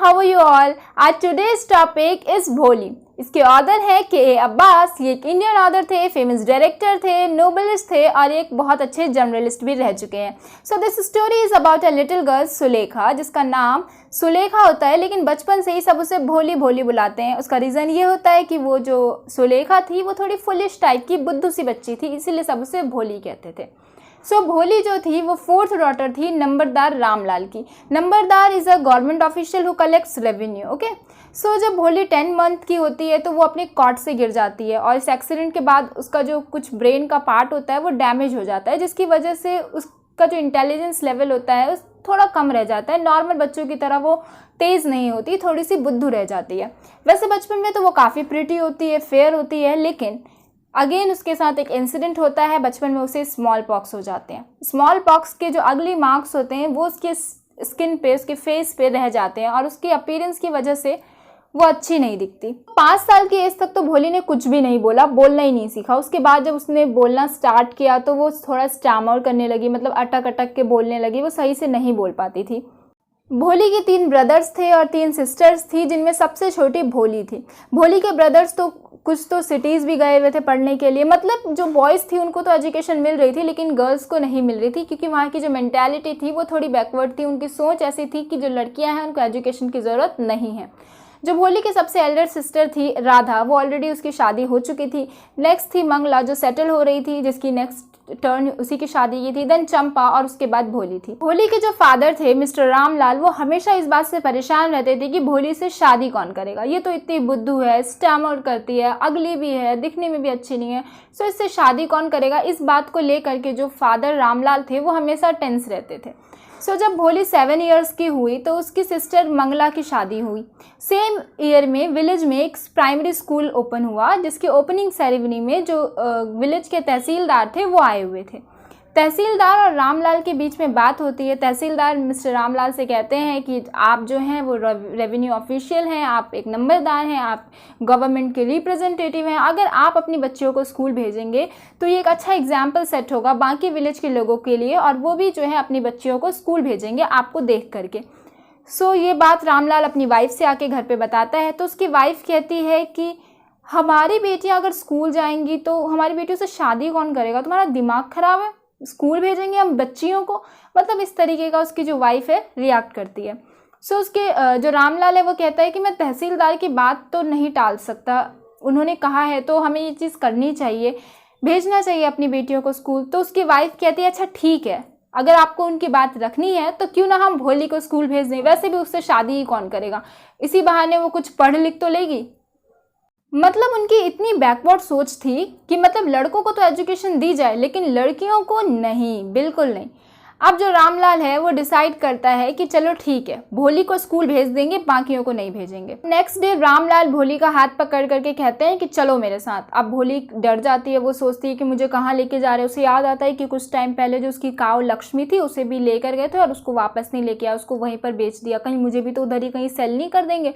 how are you all? Our today's topic is भोली। इसके author है के अब्बास। ये एक इंडियन ऑथर थे, फेमस डायरेक्टर थे, नोबलिस्ट थे और एक बहुत अच्छे जर्नलिस्ट भी रह चुके हैं। So this story is about a little girl Sulekha, जिसका नाम सुलेखा होता है लेकिन बचपन से ही सब उसे भोली भोली बुलाते हैं। उसका रीज़न ये होता है कि वो जो सुलेखा थी वो थोड़ी फुलिश टाइप की बुद्धू सी बच्ची थी, इसीलिए सब उसे भोली कहते थे। सो भोली जो थी वो फोर्थ डॉटर थी नंबरदार रामलाल की। नंबरदार is a government official who collects revenue. Okay, so जब भोली 10 मंथ की होती है तो वो अपने कॉट से गिर जाती है और इस एक्सीडेंट के बाद उसका जो कुछ ब्रेन का पार्ट होता है वो डैमेज हो जाता है, जिसकी वजह से उसका जो इंटेलिजेंस लेवल होता है थोड़ा कम रह जाता है। नॉर्मल बच्चों की तरह वो तेज़ नहीं होती, थोड़ी सी बुद्धू रह जाती है। वैसे बचपन में तो वो काफ़ी प्रिटी होती है, फेयर होती है, लेकिन अगेन उसके साथ एक इंसिडेंट होता है। बचपन में उसे स्मॉल पॉक्स हो जाते हैं। स्मॉल पॉक्स के जो अगली मार्क्स होते हैं वो उसके स्किन पे, उसके फेस पे रह जाते हैं और उसकी अपीयरेंस की वजह से वो अच्छी नहीं दिखती। 5 साल की एज तक तो भोली ने कुछ भी नहीं बोला, बोलना ही नहीं सीखा। उसके बाद जब उसने बोलना स्टार्ट किया तो वो थोड़ा स्टैमर करने लगी, मतलब अटक अटक के बोलने लगी, वो सही से नहीं बोल पाती थी। भोली के 3 ब्रदर्स थे और 3 सिस्टर्स थी, जिनमें सबसे छोटी भोली थी। भोली के ब्रदर्स तो कुछ तो सिटीज़ भी गए हुए थे पढ़ने के लिए, मतलब जो बॉयज़ थी उनको तो एजुकेशन मिल रही थी लेकिन गर्ल्स को नहीं मिल रही थी, क्योंकि वहाँ की जो मेंटालिटी थी वो थोड़ी बैकवर्ड थी। उनकी सोच ऐसी थी कि जो लड़कियाँ हैं उनको एजुकेशन की ज़रूरत नहीं है। जो भोली की सबसे एल्डर सिस्टर थी राधा, वो ऑलरेडी उसकी शादी हो चुकी थी। नेक्स्ट थी मंगला जो सेटल हो रही थी, जिसकी नेक्स्ट टर्न उसी की शादी की थी। देन चंपा और उसके बाद भोली थी। भोली के जो फादर थे मिस्टर रामलाल, वो हमेशा इस बात से परेशान रहते थे कि भोली से शादी कौन करेगा, ये तो इतनी बुद्धू है, स्टैमर करती है, अगली भी है, दिखने में भी अच्छी नहीं है, सो इससे शादी कौन करेगा। इस बात को लेकर के जो फादर रामलाल थे वो हमेशा टेंस रहते थे। सो जब भोली 7 इयर्स की हुई तो उसकी सिस्टर मंगला की शादी हुई। सेम ईयर में विलेज में एक प्राइमरी स्कूल ओपन हुआ, जिसके ओपनिंग सेरेमनी में जो विलेज के तहसीलदार थे वो आए हुए थे। तहसीलदार और रामलाल के बीच में बात होती है। तहसीलदार मिस्टर रामलाल से कहते हैं कि आप जो हैं वो रेवेन्यू ऑफिशियल हैं, आप एक नंबरदार हैं, आप गवर्नमेंट के रिप्रेजेंटेटिव हैं। अगर आप अपनी बच्चियों को स्कूल भेजेंगे तो ये एक अच्छा एग्जाम्पल सेट होगा बाकी विलेज के लोगों के लिए, और वो भी जो है अपनी बच्चियों को स्कूल भेजेंगे आपको देख करके। सो ये बात रामलाल अपनी वाइफ से आके घर पे बताता है। तो उसकी वाइफ कहती है कि हमारी बेटियाँ अगर स्कूल जाएंगी तो हमारी बेटियों से शादी कौन करेगा, तुम्हारा दिमाग ख़राब है, स्कूल भेजेंगे हम बच्चियों को, मतलब इस तरीके का उसकी जो वाइफ है रिएक्ट करती है। सो उसके जो रामलाल है वो कहता है कि मैं तहसीलदार की बात तो नहीं टाल सकता, उन्होंने कहा है तो हमें ये चीज़ करनी चाहिए, भेजना चाहिए अपनी बेटियों को स्कूल। तो उसकी वाइफ कहती है अच्छा ठीक है, अगर आपको उनकी बात रखनी है तो क्यों ना हम भोली को स्कूल भेज दें, वैसे भी उससे शादी ही कौन करेगा, इसी बहाने वो कुछ पढ़ लिख तो लेगी। मतलब उनकी इतनी बैकवर्ड सोच थी कि मतलब लड़कों को तो एजुकेशन दी जाए लेकिन लड़कियों को नहीं, बिल्कुल नहीं। अब जो रामलाल है वो डिसाइड करता है कि चलो ठीक है, भोली को स्कूल भेज देंगे, बाकियों को नहीं भेजेंगे। नेक्स्ट डे रामलाल भोली का हाथ पकड़ करके कहते हैं कि चलो मेरे साथ। अब भोली डर जाती है, वो सोचती है कि मुझे कहाँ लेके जा रहे हैं। उसे याद आता है कि कुछ टाइम पहले जो उसकी काऊ लक्ष्मी थी उसे भी लेकर गए थे और उसको वापस नहीं लेके आया, उसको वहीं पर बेच दिया, कहीं मुझे भी तो उधर ही कहीं सेल नहीं कर देंगे।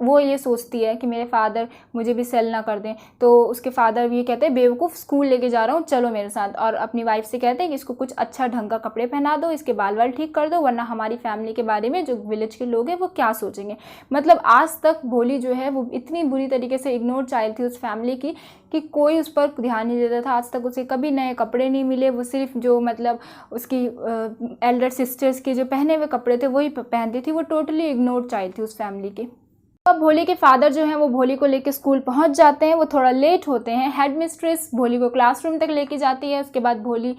वो ये सोचती है कि मेरे फादर मुझे भी सेल ना कर दें। तो उसके फादर भी ये कहते हैं बेवकूफ़, स्कूल लेके जा रहा हूँ, चलो मेरे साथ। और अपनी वाइफ से कहते हैं कि इसको कुछ अच्छा ढंग का कपड़े पहना दो, इसके बाल वाल ठीक कर दो, वरना हमारी फैमिली के बारे में जो विलेज के लोग हैं वो क्या सोचेंगे। मतलब आज तक भोली जो है वो इतनी बुरी तरीके से इग्नोर चाइल्ड थी उस फैमिली की कि कोई उस पर ध्यान नहीं देता था। आज तक उसे कभी नए कपड़े नहीं मिले, वो सिर्फ जो मतलब उसकी एल्डर सिस्टर्स के जो पहने हुए कपड़े थे वही पहनती थी। वो टोटली इग्नोर चाइल्ड थी उस फैमिली की। अब भोली के फादर जो हैं वो भोली को लेके स्कूल पहुंच जाते हैं। वो थोड़ा लेट होते हैं। हेड मिस्ट्रेस भोली को क्लासरूम तक लेके जाती है। उसके बाद भोली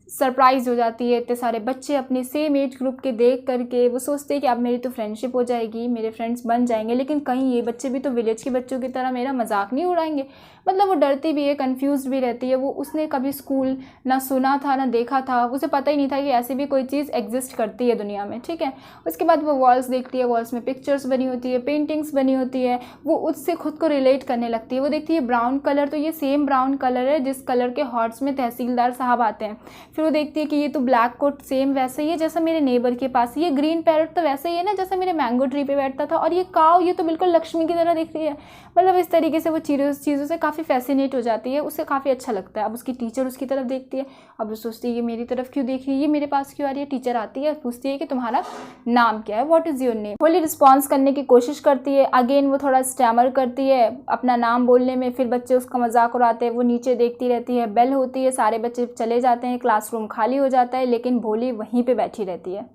सरप्राइज़ हो जाती है, इतने सारे बच्चे अपने सेम एज ग्रुप के देख करके। वो सोचते हैं कि अब मेरी तो फ्रेंडशिप हो जाएगी, मेरे फ्रेंड्स बन जाएंगे, लेकिन कहीं ये बच्चे भी तो विलेज के बच्चों की तरह मेरा मजाक नहीं उड़ाएंगे। मतलब वो डरती भी है, कंफ्यूज भी रहती है। वो उसने कभी स्कूल ना सुना था ना देखा था, उसे पता ही नहीं था कि ऐसी भी कोई चीज़ एग्जिस्ट करती है दुनिया में, ठीक है। उसके बाद वो वॉल्स देखती है, वॉल्स में पिक्चर्स बनी होती है, पेंटिंग्स बनी होती है। वो उससे खुद को रिलेट करने लगती है। वो देखती है ब्राउन कलर, तो ये सेम ब्राउन कलर है जिस कलर के हॉर्स में तहसीलदार साहब आते हैं। फिर वो देखती है कि ये तो ब्लैक कोट सेम वैसे ही है जैसा मेरे नेबर के पास, ये ग्रीन पैरट तो वैसे ही है ना जैसा मेरे मैंगो ट्री पे बैठता था, और ये काव ये तो बिल्कुल लक्ष्मी की तरह दिख रही है। मतलब इस तरीके से वो चीज़ों से काफ़ी फैसिनेट हो जाती है, उसे काफ़ी अच्छा लगता है। अब उसकी टीचर उसकी तरफ देखती है, अब वो सोचती है ये मेरी तरफ क्यों देख रही है, ये मेरे पास क्यों आ रही है। टीचर आती है, पूछती है कि तुम्हारा नाम क्या है, व्हाट इज़ योर नेम। भोली रिस्पॉन्स करने की कोशिश करती है, अगेन वो थोड़ा स्टैमर करती है अपना नाम बोलने में। फिर बच्चे उसका मजाक उड़ाते हैं, वो नीचे देखती रहती है, बेल होती है, सारे बच्चे चले जाते हैं, क्लासरूम खाली हो जाता है, लेकिन भोली वहीं पे बैठी रहती है।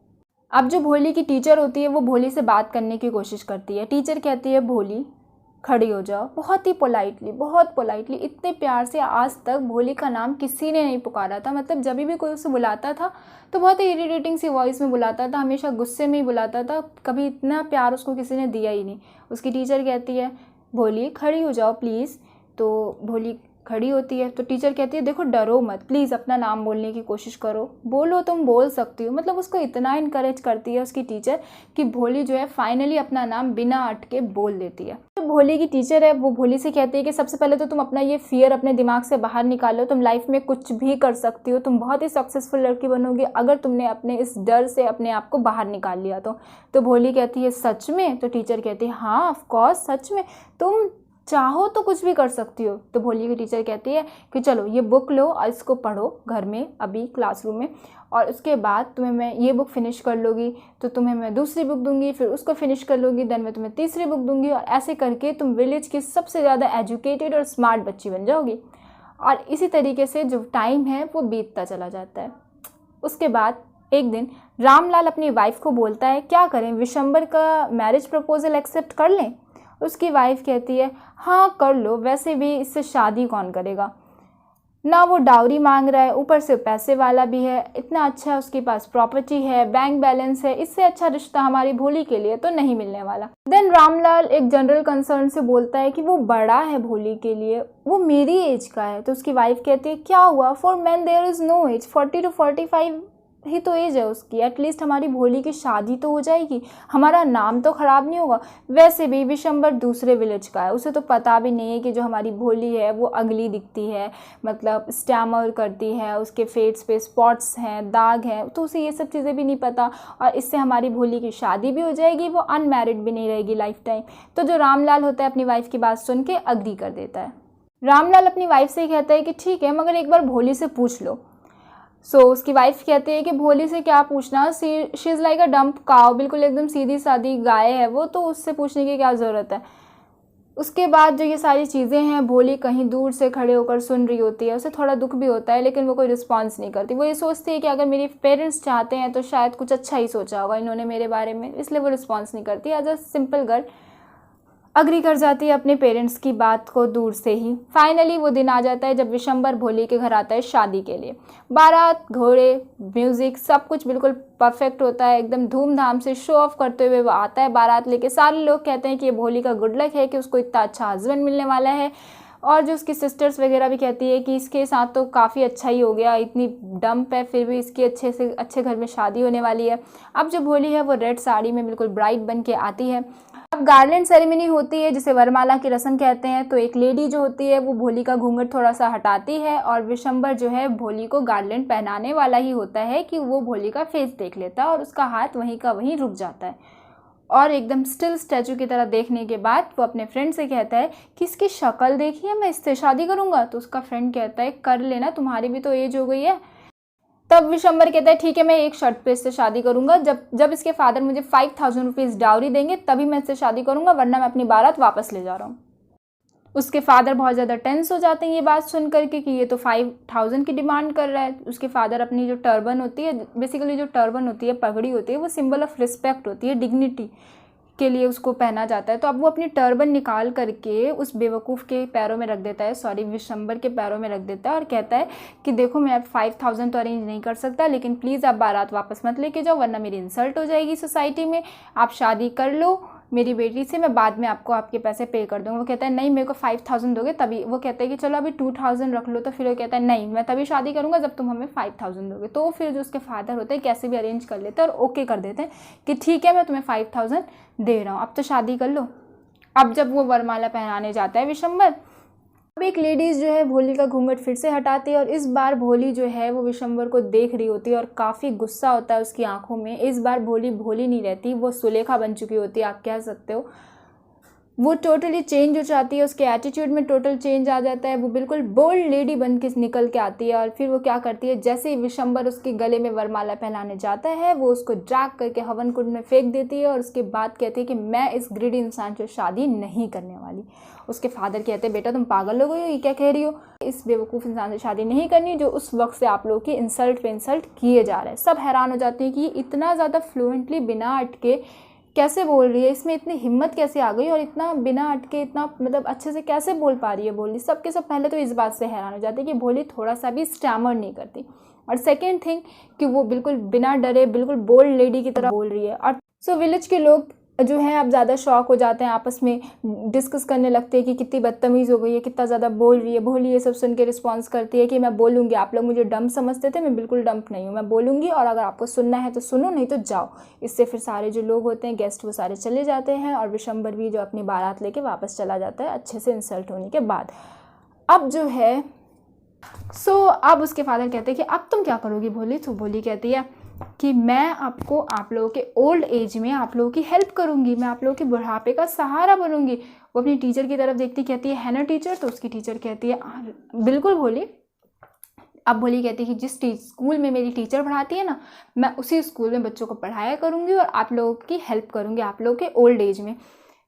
अब जो भोली की टीचर होती है वो भोली से बात करने की कोशिश करती है। टीचर कहती है भोली खड़ी हो जाओ, बहुत ही बहुत पोलाइटली, इतने प्यार से आज तक भोली का नाम किसी ने नहीं पुकारा था। मतलब जब भी कोई उसे बुलाता था तो बहुत ही इरिटेटिंग सी वॉइस में बुलाता था, हमेशा गुस्से में ही बुलाता था, कभी इतना प्यार उसको किसी ने दिया ही नहीं। उसकी टीचर कहती है भोली खड़ी हो जाओ प्लीज़, तो भोली खड़ी होती है। तो टीचर कहती है देखो डरो मत, प्लीज़ अपना नाम बोलने की कोशिश करो, बोलो तुम बोल सकती हो। मतलब उसको इतना इनकरेज करती है उसकी टीचर कि भोली जो है फाइनली अपना नाम बिना अटके बोल देती है। तो भोली की टीचर है वो भोली से कहती है कि सबसे पहले तो तुम अपना ये फियर अपने दिमाग से बाहर निकालो, तुम लाइफ में कुछ भी कर सकती हो, तुम बहुत ही सक्सेसफुल लड़की बनोगी अगर तुमने अपने इस डर से अपने आप को बाहर निकाल लिया तो भोली कहती है सच में? तो टीचर कहती है हाँ ऑफ कोर्स सच में, तुम चाहो तो कुछ भी कर सकती हो। तो भोली की टीचर कहती है कि चलो ये बुक लो और इसको पढ़ो घर में अभी क्लासरूम में, और उसके बाद तुम्हें मैं ये बुक फिनिश कर लोगी तो तुम्हें मैं दूसरी बुक दूंगी, फिर उसको फिनिश कर लोगी देन मैं तुम्हें तीसरी बुक दूंगी, और ऐसे करके तुम विलेज की सबसे ज़्यादा एजुकेटेड और स्मार्ट बच्ची बन जाओगी। और इसी तरीके से जो टाइम है वो बीतता चला जाता है। उसके बाद एक दिन रामलाल अपनी वाइफ को बोलता है क्या करें, विशंबर का मैरिज प्रपोजल एक्सेप्ट कर लें? उसकी वाइफ कहती है हाँ कर लो, वैसे भी इससे शादी कौन करेगा, ना वो डाउरी मांग रहा है, ऊपर से पैसे वाला भी है, इतना अच्छा उसके पास प्रॉपर्टी है, बैंक बैलेंस है, इससे अच्छा रिश्ता हमारी भोली के लिए तो नहीं मिलने वाला। देन रामलाल एक जनरल कंसर्न से बोलता है कि वो बड़ा है भोली के लिए, वो मेरी एज का है। तो उसकी वाइफ कहती है क्या हुआ, for man there is no age, 40 to 45 ही तो एज है उसकी, एटलीस्ट हमारी भोली की शादी तो हो जाएगी, हमारा नाम तो ख़राब नहीं होगा। वैसे भी विशंबर दूसरे विलेज का है, उसे तो पता भी नहीं है कि जो हमारी भोली है वो अगली दिखती है, मतलब स्टैमर करती है, उसके फेस पे स्पॉट्स हैं, दाग हैं, तो उसे ये सब चीज़ें भी नहीं पता, और इससे हमारी भोली की शादी भी हो जाएगी, वो अनमैरिड भी नहीं रहेगी लाइफ टाइम। तो जो रामलाल होता है अपनी वाइफ की बात सुन के अग्री कर देता है। रामलाल अपनी वाइफ से कहता है कि ठीक है मगर एक बार भोली से पूछ लो। उसकी वाइफ कहती है कि भोली से क्या पूछना, she is like a dumb cow, बिल्कुल एकदम सीधी सादी गाय है वो, तो उससे पूछने की क्या ज़रूरत है। उसके बाद जो ये सारी चीज़ें हैं भोली कहीं दूर से खड़े होकर सुन रही होती है, उसे थोड़ा दुख भी होता है लेकिन वो कोई रिस्पॉन्स नहीं करती। वो ये सोचती है कि अगर मेरे पेरेंट्स चाहते हैं तो शायद कुछ अच्छा ही सोचा होगा इन्होंने मेरे बारे में, इसलिए वो रिस्पॉन्स नहीं करती। As a simple girl agree कर जाती है अपने पेरेंट्स की बात को दूर से ही। फाइनली वो दिन आ जाता है जब विशंबर भोली के घर आता है शादी के लिए। बारात, घोड़े, म्यूज़िक सब कुछ बिल्कुल परफेक्ट होता है, एकदम धूमधाम से शो ऑफ करते हुए वो आता है बारात लेके। सारे लोग कहते हैं कि ये भोली का गुड लक है कि उसको इतना अच्छा हस्बैंड मिलने वाला है, और जो उसकी सिस्टर्स वगैरह भी कहती है कि इसके साथ तो काफ़ी अच्छा ही हो गया, इतनी डम्प है फिर भी इसकी अच्छे से अच्छे घर में शादी होने वाली है। अब जो भोली है वो रेड साड़ी में बिल्कुल ब्राइड बन के आती है। अब गार्लैंड सेरेमनी होती है जिसे वरमाला की रस्म कहते हैं। तो एक लेडी जो होती है वो भोली का घूंघट थोड़ा सा हटाती है, और विशंबर जो है भोली को गार्लैंड पहनाने वाला ही होता है कि वो भोली का फेस देख लेता है और उसका हाथ वहीं का वहीं रुक जाता है, और एकदम स्टिल स्टैचू की तरह देखने के बाद वो अपने फ्रेंड से कहता है कि इसकी शक्ल देखिए, मैं इससे शादी करूँगा। तो उसका फ्रेंड कहता है कर लेना, तुम्हारी भी तो एज हो गई है। तब विशंबर कहता है ठीक है मैं एक शर्त पे इससे शादी करूंगा, जब इसके फादर मुझे 5000 रुपीज़ डाउरी देंगे तभी मैं इससे शादी करूंगा, वरना मैं अपनी बारात वापस ले जा रहा हूँ। उसके फादर बहुत ज़्यादा टेंस हो जाते हैं ये बात सुन करके कि ये तो 5000 की डिमांड कर रहा है। उसके फादर अपनी जो टर्बन होती है, बेसिकली जो टर्बन होती है, पगड़ी होती है, वो सिंबल ऑफ रिस्पेक्ट होती है, डिग्निटी के लिए उसको पहना जाता है। तो अब वो अपनी टर्बन निकाल करके उस बेवकूफ़ के पैरों में रख देता है, सॉरी विशंबर के पैरों में रख देता है, और कहता है कि देखो मैं अब 5000 तो अरेंज नहीं कर सकता, लेकिन प्लीज़ आप बारात वापस मत लेके जाओ वरना मेरी इंसल्ट हो जाएगी सोसाइटी में, आप शादी कर लो मेरी बेटी से, मैं बाद में आपको आपके पैसे पे कर दूँगा। वो कहता है नहीं मेरे को 5000 दोगे तभी। वो कहता है कि चलो अभी 2000 रख लो। तो फिर वो कहता है नहीं मैं तभी शादी करूँगा जब तुम हमें 5000 दोगे। तो फिर जो उसके फादर होते हैं कैसे भी अरेंज कर लेते हैं और ओके कर देते हैं कि ठीक है मैं तुम्हें 5000 दे रहा हूँ, अब तो शादी कर लो। अब जब वो वरमाला पहनाने जाता है विशंबर, अब एक लेडीज़ जो है भोली का घूंघट फिर से हटाती है और इस बार भोली जो है वो विशंबर को देख रही होती है और काफ़ी गुस्सा होता है उसकी आंखों में। इस बार भोली भोली नहीं रहती, वो सुलेखा बन चुकी होती है, आप कह सकते हो। वो टोटली चेंज हो जाती है, उसके एटीट्यूड में टोटल चेंज आ जाता है, वो बिल्कुल बोल्ड लेडी बन के निकल के आती है। और फिर वो क्या करती है, जैसे ही विशंबर उसके गले में वरमाला पहनाने जाता है वो उसको ड्रैग करके हवन कुंड में फेंक देती है और उसके बाद कहती है कि मैं इस ग्रीडी इंसान से शादी नहीं करने वाली। उसके फादर कहते हैं बेटा तुम पागल हो गई हो, ये क्या कह रही हो, इस बेवकूफ़ इंसान से शादी नहीं करनी जो उस वक्त से आप लोगों की इंसल्ट पे इंसल्ट किए जा रहे हैं। सब हैरान हो जाते हैं कि इतना ज़्यादा फ्लुएंटली बिना अटके कैसे बोल रही है, इसमें इतनी हिम्मत कैसे आ गई और इतना बिना अटके इतना मतलब अच्छे से कैसे बोल पा रही है भोली। सबके सब पहले तो इस बात से हैरान हो जाते हैं कि भोली थोड़ा सा भी स्टैमर नहीं करती, और सेकेंड थिंग कि वो बिल्कुल बिना डरे बिल्कुल बोल्ड लेडी की तरह बोल रही है। और सो विलेज के लोग जो है अब ज़्यादा शॉक हो जाते हैं, आपस में डिस्कस करने लगते हैं कि कितनी बदतमीज़ हो गई है, कितना ज़्यादा बोल रही है। भोली ये सब सुन के रिस्पॉन्स करती है कि मैं बोलूँगी, आप लोग मुझे डम्प समझते थे, मैं बिल्कुल डम्प नहीं हूँ, मैं बोलूँगी और अगर आपको सुनना है तो सुनो नहीं तो जाओ। इससे फिर सारे जो लोग होते हैं गेस्ट वो सारे चले जाते हैं और विशंबर भी जो अपनी बारात लेके वापस चला जाता है अच्छे से इंसल्ट होने के बाद। अब जो है अब उसके फादर कहते हैं कि अब तुम क्या करोगी भोली। तो भोली कहती है कि मैं आपको आप लोगों के ओल्ड एज में आप लोगों की हेल्प करूंगी, मैं आप लोगों के बुढ़ापे का सहारा बनूंगी। वो अपनी टीचर की तरफ देखती कहती है ना टीचर, तो उसकी टीचर कहती है बिल्कुल भोली। अब भोली कहती है कि जिस स्कूल में मेरी टीचर पढ़ाती है ना, मैं उसी स्कूल में बच्चों को पढ़ाया करूंगी और आप लोगों की हेल्प करूंगी आप लोगों के ओल्ड एज में।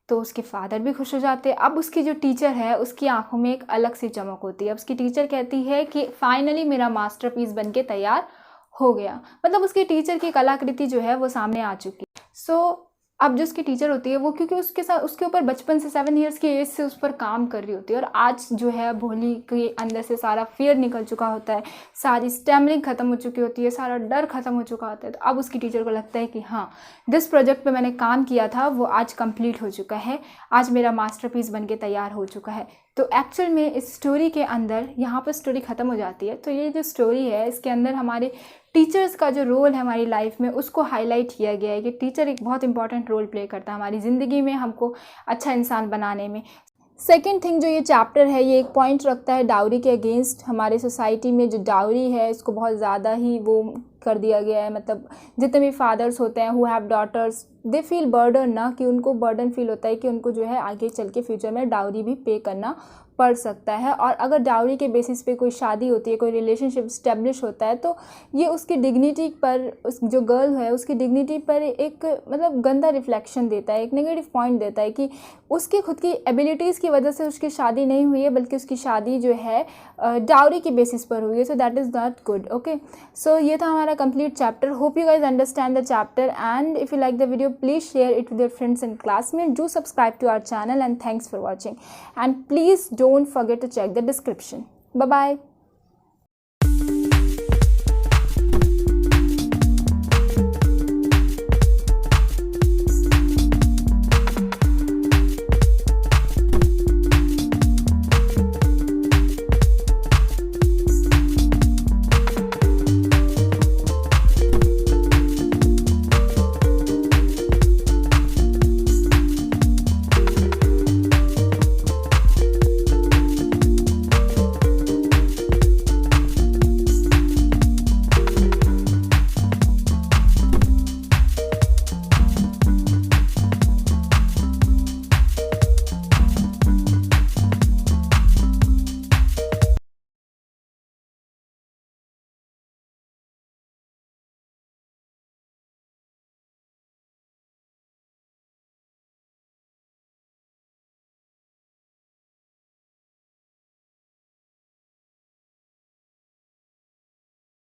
तो उसके फादर भी खुश हो जाते हैं। अब उसकी जो टीचर है उसकी आंखों में एक अलग सी चमक होती है। अब उसकी टीचर कहती है कि फाइनली मेरा मास्टरपीस बन के तैयार हो गया, मतलब उसकी टीचर की कलाकृति जो है वो सामने आ चुकी है। अब जो उसकी टीचर होती है वो क्योंकि उसके साथ उसके ऊपर बचपन से 7 ईयर्स की एज से उस पर काम कर रही होती है और आज जो है भोली के अंदर से सारा फियर निकल चुका होता है, सारी स्टैमरिंग ख़त्म हो चुकी होती है, सारा डर ख़त्म हो चुका होता है। तो अब उसकी टीचर को लगता है कि हाँ, जिस प्रोजेक्ट पे मैंने काम किया था वो आज कंप्लीट हो चुका है, आज मेरा मास्टरपीस बन के तैयार हो चुका है। तो एक्चुअल में इस स्टोरी के अंदर यहाँ पर स्टोरी ख़त्म हो जाती है। तो ये जो स्टोरी है इसके अंदर हमारे टीचर्स का जो रोल है हमारी लाइफ में उसको हाईलाइट किया गया है कि टीचर एक बहुत इंपॉर्टेंट रोल प्ले करता है हमारी ज़िंदगी में, हमको अच्छा इंसान बनाने में। सेकेंड थिंग जो ये चैप्टर है ये एक पॉइंट रखता है डाउरी के अगेंस्ट। हमारे सोसाइटी में जो डाउरी है इसको बहुत ज़्यादा ही वो कर दिया गया है, मतलब जितने भी फादर्स होते हैं who have daughters they feel burden, ना कि उनको बर्डन फील होता है कि उनको जो है आगे चल के फ्यूचर में डाउरी भी पे करना पड़ सकता है। और अगर डाउरी के बेसिस पे कोई शादी होती है, कोई रिलेशनशिप स्टेब्लिश होता है तो ये उसकी डिग्निटी पर, उस जो गर्ल है उसकी डिग्निटी पर एक मतलब गंदा रिफ्लेक्शन देता है, एक नेगेटिव पॉइंट देता है कि उसकी खुद की एबिलिटीज़ की वजह से उसकी शादी नहीं हुई है बल्कि उसकी शादी जो है डाउरी के बेसिस पर हुई है। So that is not good. Okay, so ये था हमारा complete chapter. Hope you guys understand the chapter and if you like the video please share it with your friends and classmates. Do subscribe to our channel and thanks for watching, and please don't forget to check the description. Bye bye.